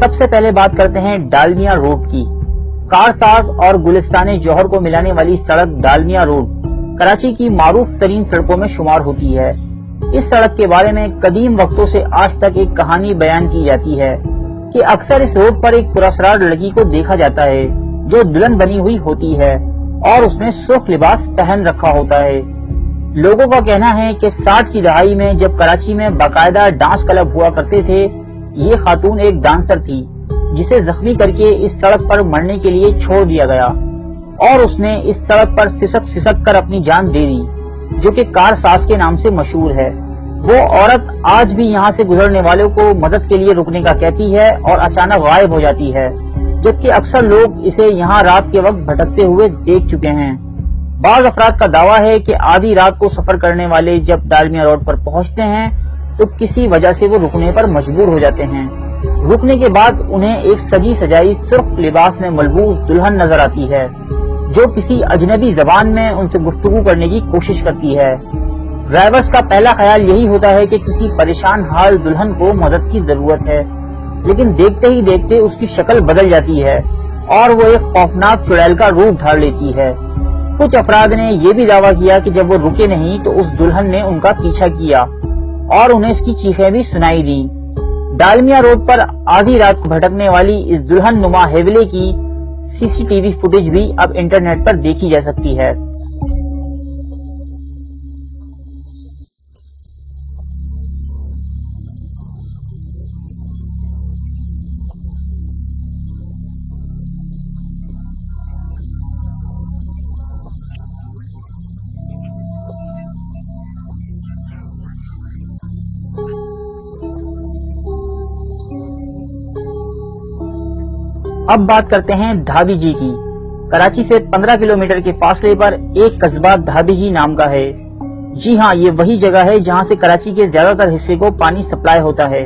سب سے پہلے بات کرتے ہیں ڈالمیا روڈ کی۔ کارساز اور گلستان جوہر کو ملانے والی سڑک ڈالمیا روڈ کراچی کی معروف ترین سڑکوں میں شمار ہوتی ہے۔ اس سڑک کے بارے میں قدیم وقتوں سے آج تک ایک کہانی بیان کی جاتی ہے کہ اکثر اس روڈ پر ایک پراسرار لڑکی کو دیکھا جاتا ہے جو دلہن بنی ہوئی ہوتی ہے اور اس نے سرخ لباس پہن رکھا ہوتا ہے۔ لوگوں کا کہنا ہے کہ 60 کی دہائی میں جب کراچی میں باقاعدہ ڈانس کلب ہوا کرتے تھے، یہ خاتون ایک ڈانسر تھی جسے زخمی کر کے اس سڑک پر مرنے کے لیے چھوڑ دیا گیا اور اس نے اس سڑک پر سسک کر اپنی جان دے دی، جو کہ کارساز کے نام سے مشہور ہے۔ وہ عورت آج بھی یہاں سے گزرنے والوں کو مدد کے لیے رکنے کا کہتی ہے اور اچانک غائب ہو جاتی ہے، جبکہ اکثر لوگ اسے یہاں رات کے وقت بھٹکتے ہوئے دیکھ چکے ہیں۔ بعض افراد کا دعویٰ ہے کہ آدھی رات کو سفر کرنے والے جب ڈالمیا روڈ پر پہنچتے ہیں تو کسی وجہ سے وہ رکنے پر مجبور ہو جاتے ہیں۔ رکنے کے بعد انہیں ایک سجی سجائی سرخ لباس میں ملبوس دلہن نظر آتی ہے جو کسی اجنبی زبان میں ان سے گفتگو کرنے کی کوشش کرتی ہے۔ ڈرائیورز کا پہلا خیال یہی ہوتا ہے کہ کسی پریشان حال دلہن کو مدد کی ضرورت ہے، لیکن دیکھتے ہی دیکھتے اس کی شکل بدل جاتی ہے اور وہ ایک خوفناک چڑیل کا روپ دھار لیتی ہے۔ کچھ افراد نے یہ بھی دعویٰ کیا کہ جب وہ رکے نہیں تو اس دلہن نے ان کا پیچھا کیا اور انہیں اس کی چیخیں بھی سنائی دیں۔ ڈالمیا روڈ پر آدھی رات کو بھٹکنے والی اس دلہن نما حیولے کی سی سی ٹی وی فوٹیج بھی اب انٹرنیٹ پر دیکھی جا سکتی ہے۔ اب بات کرتے ہیں دھابی جی کی۔ کراچی سے 15 کلومیٹر کے فاصلے پر ایک قصبہ دھابی جی نام کا ہے۔ جی ہاں، یہ وہی جگہ ہے جہاں سے کراچی کے زیادہ تر حصے کو پانی سپلائی ہوتا ہے۔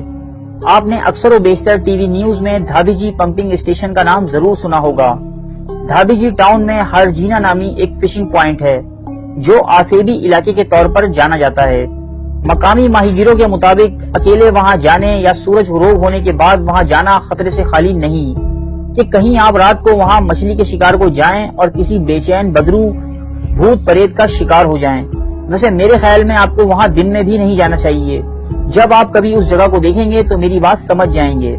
آپ نے اکثر و بیشتر ٹی وی نیوز میں دھابی جی پمپنگ اسٹیشن کا نام ضرور سنا ہوگا۔ دھابی جی ٹاؤن میں ہرجینا نامی ایک فشنگ پوائنٹ ہے جو آسیبی علاقے کے طور پر جانا جاتا ہے۔ مقامی ماہی گیروں کے مطابق اکیلے وہاں جانے یا سورج غروب ہونے کے بعد وہاں جانا خطرے سے خالی نہیں کہ کہیں آپ رات کو وہاں مچھلی کے شکار کو جائیں اور کسی بے چین بدرو بھوت پریت کا شکار ہو جائیں۔ ویسے میرے خیال میں آپ کو وہاں دن میں بھی نہیں جانا چاہیے۔ جب آپ کبھی اس جگہ کو دیکھیں گے تو میری بات سمجھ جائیں گے۔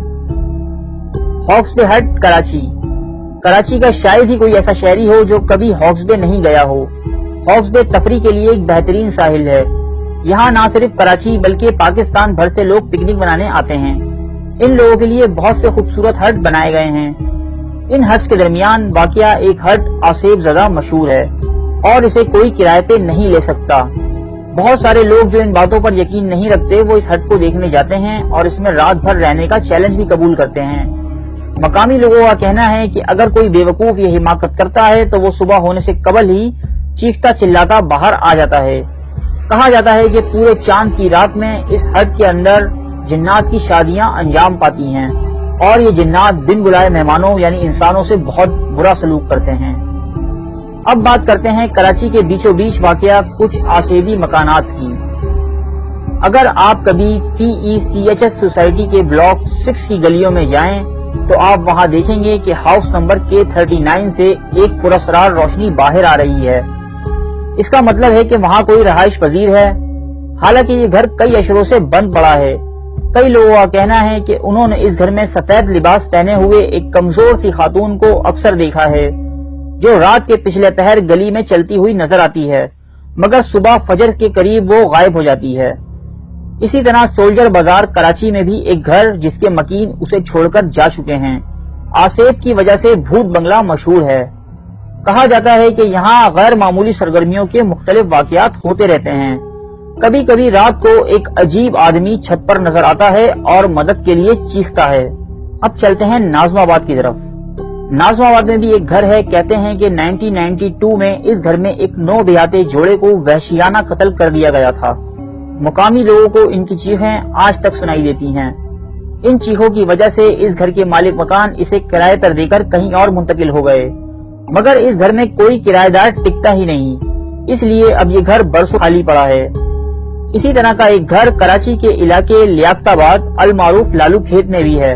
ہاکس بے ہٹ کراچی۔ کراچی کا شاید ہی کوئی ایسا شہری ہو جو کبھی ہاکس بے نہیں گیا ہو۔ ہاکس بے تفریح کے لیے ایک بہترین ساحل ہے۔ یہاں نہ صرف کراچی بلکہ پاکستان بھر سے لوگ پکنک منانے آتے ہیں۔ ان لوگوں کے لیے بہت سے خوبصورت ہٹ بنائے گئے ہیں۔ ان ہٹس کے درمیان واقع ایک ہٹ آصیب زدہ مشہور ہے اور اسے کوئی کرائے پہ نہیں لے سکتا۔ بہت سارے لوگ جو ان باتوں پر یقین نہیں رکھتے وہ اس ہٹ کو دیکھنے جاتے ہیں اور اس میں رات بھر رہنے کا چیلنج بھی قبول کرتے ہیں۔ مقامی لوگوں کا کہنا ہے کہ اگر کوئی بے وقوف یہ حماقت کرتا ہے تو وہ صبح ہونے سے قبل ہی چیختا چلاتا باہر آ جاتا ہے۔ کہا جاتا ہے کہ پورے چاند کی رات میں اس ہٹ کے اندر جنات کی شادیاں انجام پاتی ہیں اور یہ جنات بن بلائے مہمانوں یعنی انسانوں سے بہت برا سلوک کرتے ہیں۔ اب بات کرتے ہیں کراچی کے بیچوں بیچ واقع کچھ آسیبی مکانات کی۔ اگر آپ کبھی PECHS سوسائٹی کے بلاک 6 کی گلیوں میں جائیں تو آپ وہاں دیکھیں گے کہ ہاؤس نمبر K39 سے ایک پراسرار روشنی باہر آ رہی ہے۔ اس کا مطلب ہے کہ وہاں کوئی رہائش پذیر ہے۔ حالانکہ یہ گھر کئی اشروں سے بند پڑا ہے۔ کئی لوگوں کا کہنا ہے کہ انہوں نے اس گھر میں سفید لباس پہنے ہوئے ایک کمزور سی خاتون کو اکثر دیکھا ہے جو رات کے پچھلے پہر گلی میں چلتی ہوئی نظر آتی ہے، مگر صبح فجر کے قریب وہ غائب ہو جاتی ہے۔ اسی طرح سولجر بازار کراچی میں بھی ایک گھر جس کے مکین اسے چھوڑ کر جا چکے ہیں۔ آصیب کی وجہ سے بھوت بنگلہ مشہور ہے۔ کہا جاتا ہے کہ یہاں غیر معمولی سرگرمیوں کے مختلف واقعات ہوتے رہتے ہیں۔ کبھی کبھی رات کو ایک عجیب آدمی چھت پر نظر آتا ہے اور مدد کے لیے چیختا ہے۔ اب چلتے ہیں ناظم آباد کی طرف۔ ناظم آباد میں بھی ایک گھر ہے۔ کہتے ہیں کہ 1992 میں اس گھر میں ایک 9 دیہاتی جوڑے کو وحشیانہ قتل کر دیا گیا تھا۔ مقامی لوگوں کو ان کی چیخیں آج تک سنائی دیتی ہیں۔ ان چیخوں کی وجہ سے اس گھر کے مالک مکان اسے کرائے پر دے کر کہیں اور منتقل ہو گئے، مگر اس گھر میں کوئی کرایہ دار ٹکتا ہی نہیں، اس لیے اب یہ گھر برسوں خالی پڑا ہے۔ اسی طرح کا ایک گھر کراچی کے علاقے لیاقت آباد المعروف لالو کھیت میں بھی ہے۔